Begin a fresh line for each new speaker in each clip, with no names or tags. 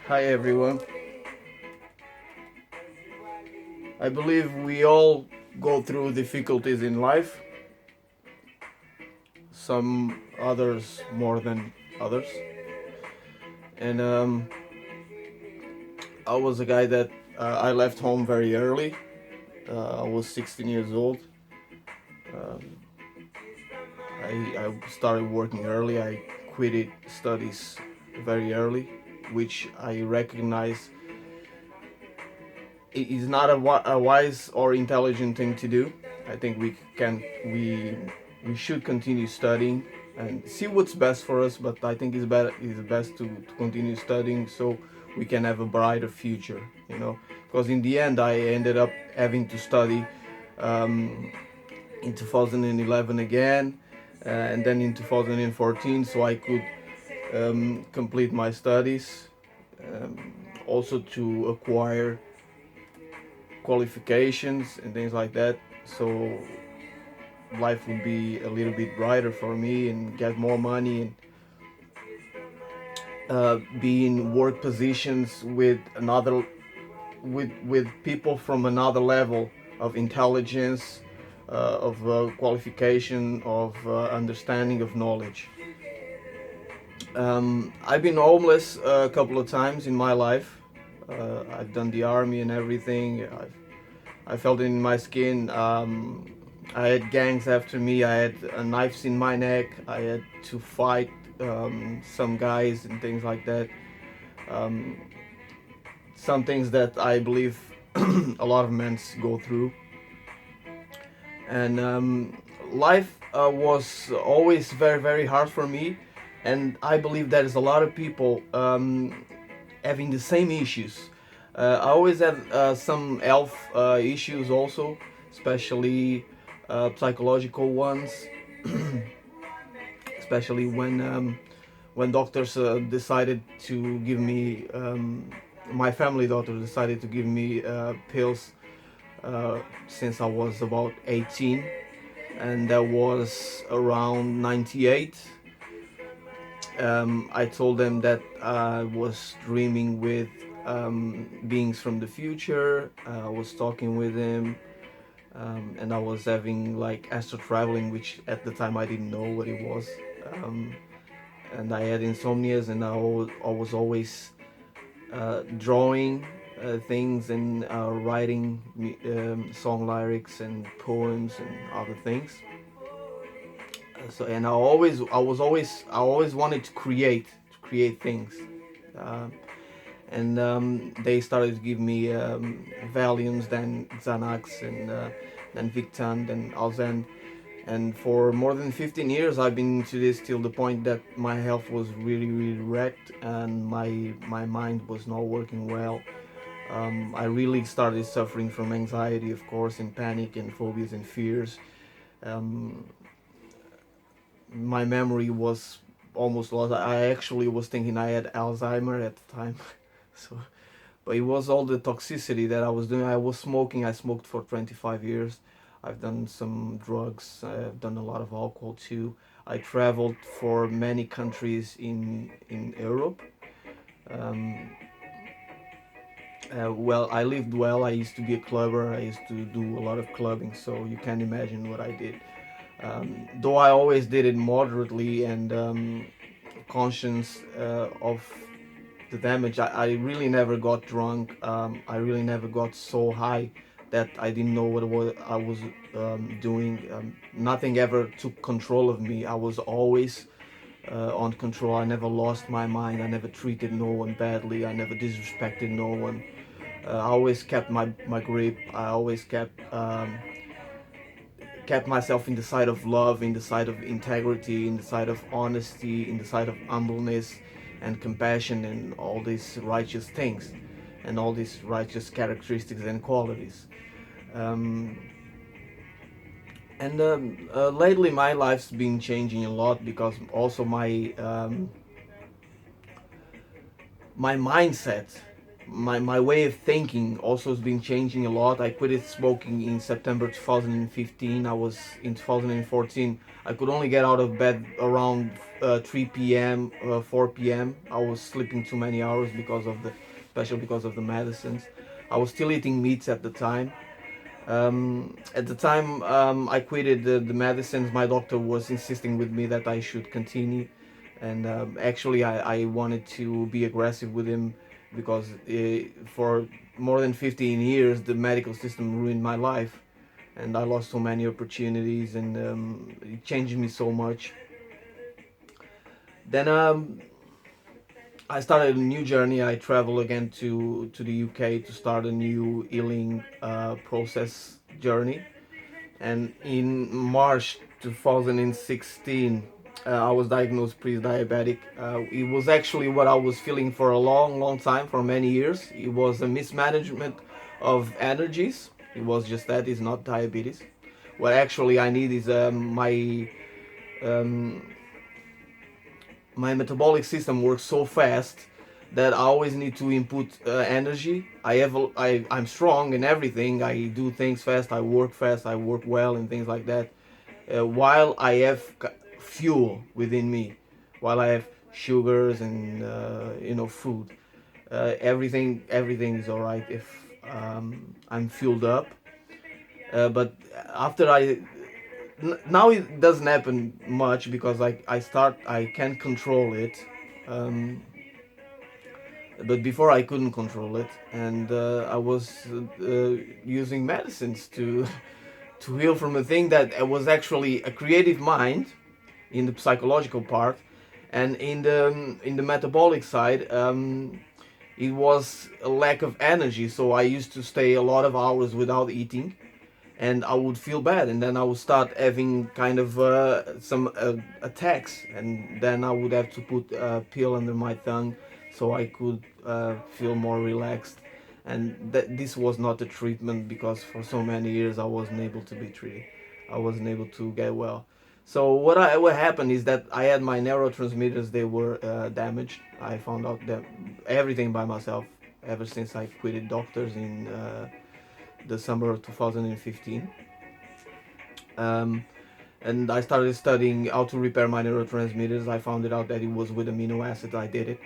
Hi everyone. I believe we all go through difficulties in life, some others more than others. And I was a guy that I left home very early. I was 16 years old. Um, I started working early. I quitted studies very early, which I recognize is not a wise or intelligent thing to do. I think we should continue studying and see what's best for us. But I think it's best to continue studying so we can have a brighter future. Because in the end, I ended up having to study um, in 2011 again, and then in 2014, so I could complete my studies. Also to acquire qualifications and things like that, so life would be a little bit brighter for me and get more money and be in work positions with people from another level of intelligence, of qualification, of understanding of knowledge. I've been homeless a couple of times in my life. I've done the army and everything. I felt it in my skin. I had gangs after me. I had knives in my neck. I had to fight some guys and things like that. Um, some things that I believe a lot of men go through. And life was always very, very hard for me. And I believe there's a lot of people having the same issues. I always have some health issues also, especially psychological ones, especially when doctors decided to give me, my family doctor decided to give me pills since I was about 18, and that was around 98. I told them that I was dreaming with beings from the future. I was talking with them, and I was having like astral traveling, which at the time I didn't know what it was. Um, and I had insomnias, and I was always drawing things and writing song lyrics and poems and other things. So, and I always wanted to create things. Um, and they started to give me Valiums, then Xanax, and then Victan, then Alzan. And for more than 15 years, I've been into this till the point that my health was really, really wrecked, and my mind was not working well. I really started suffering from anxiety, of course, and panic and phobias and fears. Um, my memory was almost lost. I actually was thinking I had Alzheimer at the time. So, but it was all the toxicity that I was doing. I was smoking. I smoked for 25 years. I've done some drugs. I've done a lot of alcohol too. I traveled for many countries in Europe. Um, well, I lived well. I used to be a clubber. I used to do a lot of clubbing, so you can imagine what I did. Though I always did it moderately and conscious of the damage. I really never got drunk. I really never got so high that I didn't know what I was doing. Nothing ever took control of me. I was always on control. I never lost my mind. I never treated no one badly. I never disrespected no one. I always kept my grip. I always kept myself in the side of love, in the side of integrity, in the side of honesty, in the side of humbleness and compassion and all these righteous things and all these righteous characteristics and qualities. Um, and lately my life's been changing a lot because also my mindset, my way of thinking also has been changing a lot. I quit smoking in September 2015. I was in 2014. I could only get out of bed around 3 p.m., 4 p.m. I was sleeping too many hours especially because of the medicines. I was still eating meats at the time. At the time I quitted the medicines, my doctor was insisting with me that I should continue. And actually, I wanted to be aggressive with him because for more than 15 years, the medical system ruined my life. And I lost so many opportunities, and it changed me so much. Then I started a new journey. I traveled again to the UK to start a new healing process journey. And in March 2016, I was diagnosed pre-diabetic. It was actually what I was feeling for a long time, for many years. It was a mismanagement of energies. It was just that. It's not diabetes. What actually I need is um, my metabolic system works so fast that I always need to input energy. I'm strong in everything. I do things fast. I work fast. I work well and things like that. While I have fuel within me, while I have sugars and food, everything is all right if I'm fueled up. But after now it doesn't happen much because I can control it. Um, but before I couldn't control it, and I was using medicines to to heal from a thing that was actually a creative mind in the psychological part, and in the metabolic side, it was a lack of energy. So I used to stay a lot of hours without eating, and I would feel bad, and then I would start having kind of some attacks, and then I would have to put a pill under my tongue so I could feel more relaxed. And this was not a treatment because for so many years I wasn't able to be treated. I wasn't able to get well. So what happened is that I had my neurotransmitters, they were damaged. I found out that everything by myself ever since I quitted doctors in the summer of 2015. Um, and I started studying how to repair my neurotransmitters. I found it out that it was with amino acids. I did it.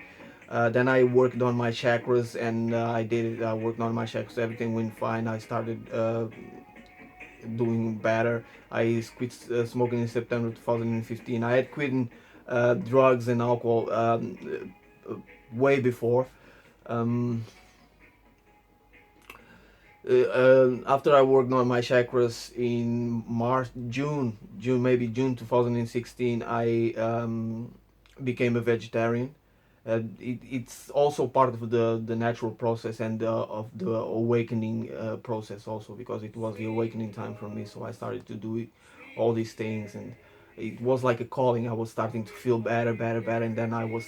Then I worked on my chakras, and I did it. I worked on my chakras. Everything went fine. I started doing better. I quit smoking in September 2015. I had quit drugs and alcohol way before. Um, After I worked on my chakras in June 2016, I became a vegetarian. It's also part of the natural process and of the awakening process also, because it was the awakening time for me. So I started to do all these things, and it was like a calling. I was starting to feel better, and then I was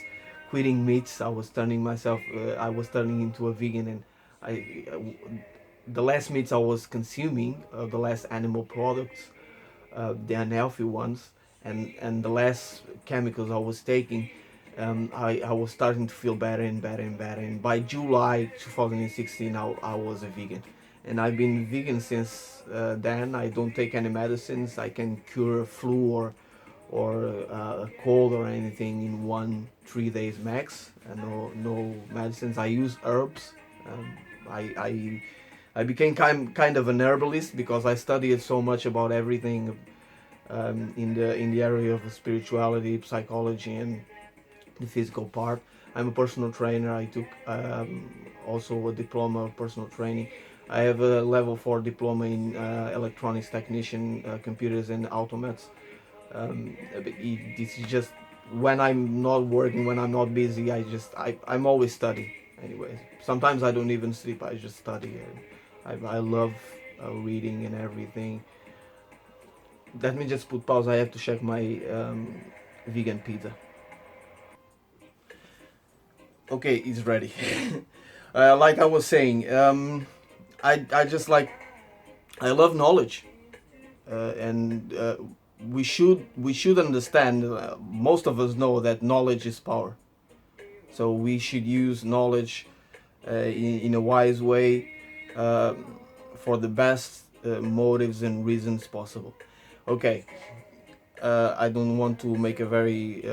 quitting meats. I was turning into a vegan, and I the less meats I was consuming, the less animal products, the unhealthy ones, and the less chemicals I was taking, I was starting to feel better and better and better. And by July 2016, I was a vegan. And I've been vegan since then. I don't take any medicines. I can cure a flu or a cold or anything in 3 days max. And no medicines. I use herbs. Um, I I became kind of an herbalist because I studied so much about everything in the area of spirituality, psychology, and the physical part. I'm a personal trainer. I took also a diploma of personal training. I have a level 4 diploma in electronics technician, computers and automats. This is just when I'm not working, when I'm not busy. I'm always studying. Anyways, sometimes I don't even sleep. I just study. I love reading and everything. Let me just put pause. I have to check my vegan pizza. Okay, it's ready. Like I was saying, I just like I love knowledge, and we should understand. Most of us know that knowledge is power. So we should use knowledge in a wise way, uh, for the best motives and reasons possible. Okay, I don't want to make a very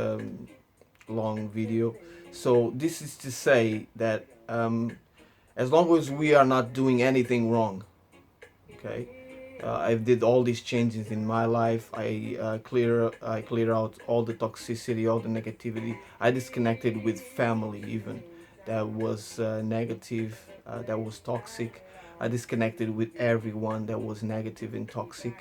long video. So this is to say that as long as we are not doing anything wrong, okay, I did all these changes in my life. I clear out all the toxicity, all the negativity. I disconnected with family even that was negative, that was toxic. I disconnected with everyone that was negative and toxic,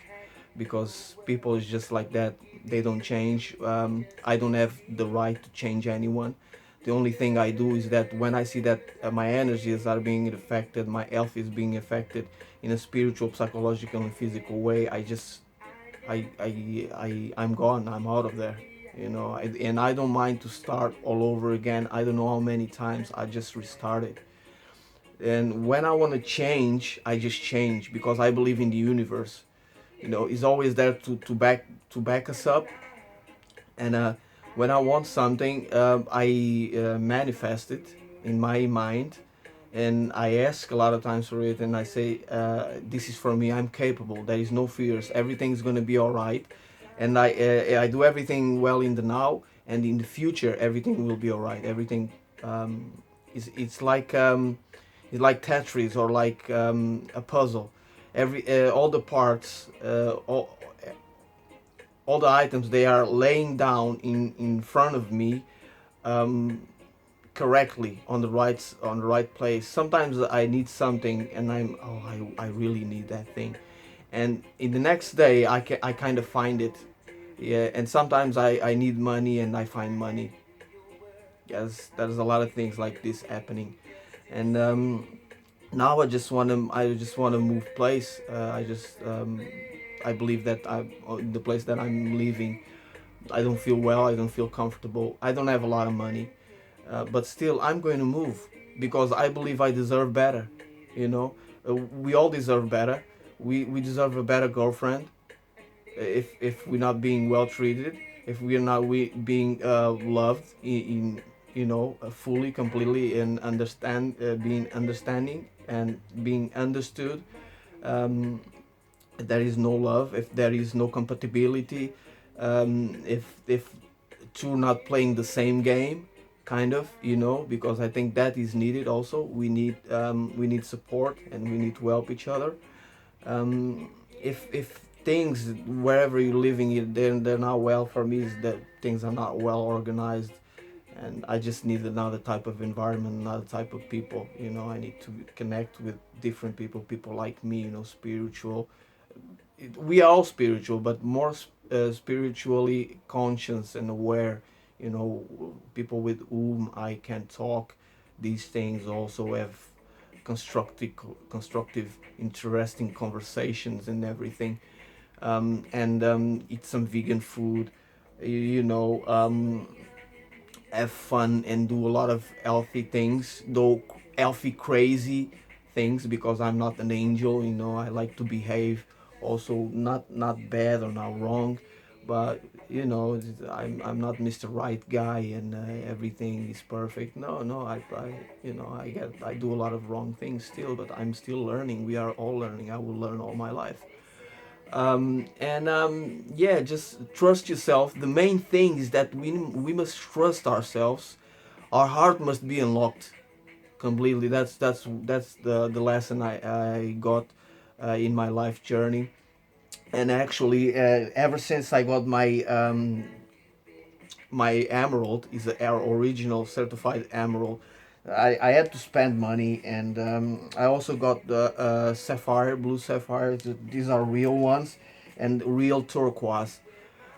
because people is just like that. They don't change. I don't have the right to change anyone. The only thing I do is that when I see that my energies are being affected, my health is being affected in a spiritual, psychological, and physical way, I'm gone. I'm out of there. And I don't mind to start all over again. I don't know how many times. I just restart it. And when I want to change, I just change, because I believe in the universe. It's always there to back us up. And when I want something, I manifest it in my mind, and I ask a lot of times for it, and I say, "This is for me. I'm capable. There is no fears. Everything's gonna be all right." And I do everything well in the now, and in the future, everything will be all right. Everything is it's like Tetris, or like a puzzle. All the parts, all the items, they are laying down in front of me, um, correctly, on the right place. Sometimes I need something, and I really need that thing, and in the next day I kind of find it. Yeah, and sometimes I need money, and I find money. Yes, there's a lot of things like this happening. And now I just want to move place. I believe that the place that I'm leaving, I don't feel well. I don't feel comfortable. I don't have a lot of money, but still, I'm going to move, because I believe I deserve better. We all deserve better. We deserve a better girlfriend. If we're not being well treated, if we're not being loved fully, completely, and being understanding and being understood. Um, there is no love, if there is no compatibility, if two not playing the same game, kind of, because I think that is needed also. We need support, and we need to help each other. If things wherever you're living, they're not well, for me is that things are not well organized, and I just need another type of environment, another type of people. I need to connect with different people like me, spiritual. We are all spiritual, but more spiritually conscious and aware. People with whom I can talk these things, also have constructive, interesting conversations and everything. And eat some vegan food. You know, have fun and do a lot of healthy things, though healthy crazy things, because I'm not an angel. I like to behave also, not bad or not wrong, but I'm not Mr. Right guy, and everything is perfect. No, no, I do a lot of wrong things still, but I'm still learning. We are all learning. I will learn all my life. And yeah, just trust yourself. The main thing is that we must trust ourselves. Our heart must be unlocked completely. That's the lesson I got in my life journey. And actually, ever since I got my emerald, is our original certified emerald, I had to spend money. And I also got the sapphire, blue sapphire. These are real ones, and real turquoise.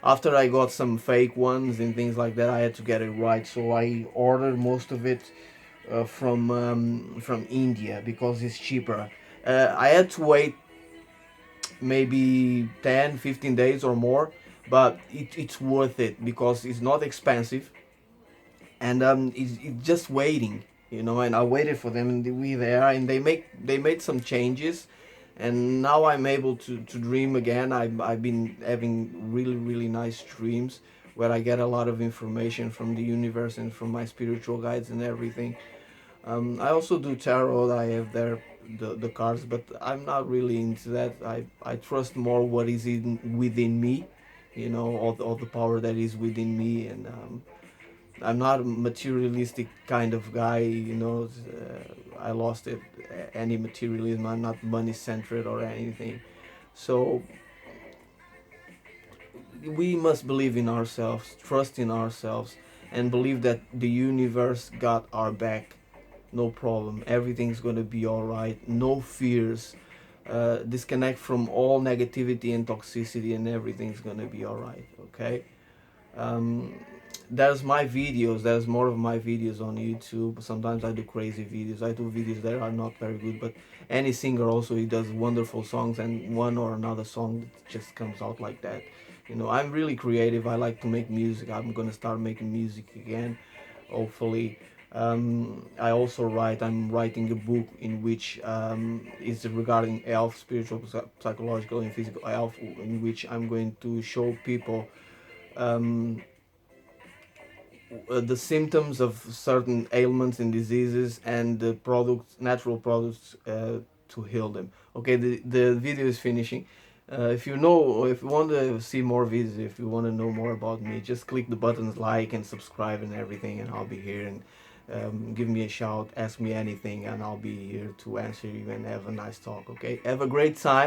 After I got some fake ones and things like that, I had to get it right. So I ordered most of it from India, because it's cheaper. I had to wait maybe 10, 15 days or more, but it's worth it, because it's not expensive, and it's just waiting. And I waited for them, and we there, and they made some changes, and now I'm able to dream again. I've been having really, really nice dreams, where I get a lot of information from the universe and from my spiritual guides and everything. I also do tarot. I have there the cards, but I'm not really into that. I trust more what is within me, all the power that is within me, and I'm not a materialistic kind of guy. I lost it. Any materialism. I'm not money centered or anything. So we must believe in ourselves, trust in ourselves, and believe that the universe got our back. No problem. Everything's gonna be all right. No fears. Disconnect from all negativity and toxicity, and everything's gonna be all right. Okay. um, there's my videos. There's more of my videos on YouTube. Sometimes I do crazy videos. I do videos that are not very good, but any singer also, he does wonderful songs, and one or another song that just comes out like that. I'm really creative. I like to make music. I'm gonna start making music again, hopefully. I also write. I'm writing a book in which is regarding health, spiritual, psychological, and physical health, in which I'm going to show people um, the symptoms of certain ailments and diseases, and the products, natural products, to heal them. Okay, the video is finishing. If you want to see more videos, if you want to know more about me, just click the buttons like and subscribe and everything, and I'll be here. And give me a shout, ask me anything, and I'll be here to answer you and have a nice talk. Okay, have a great time.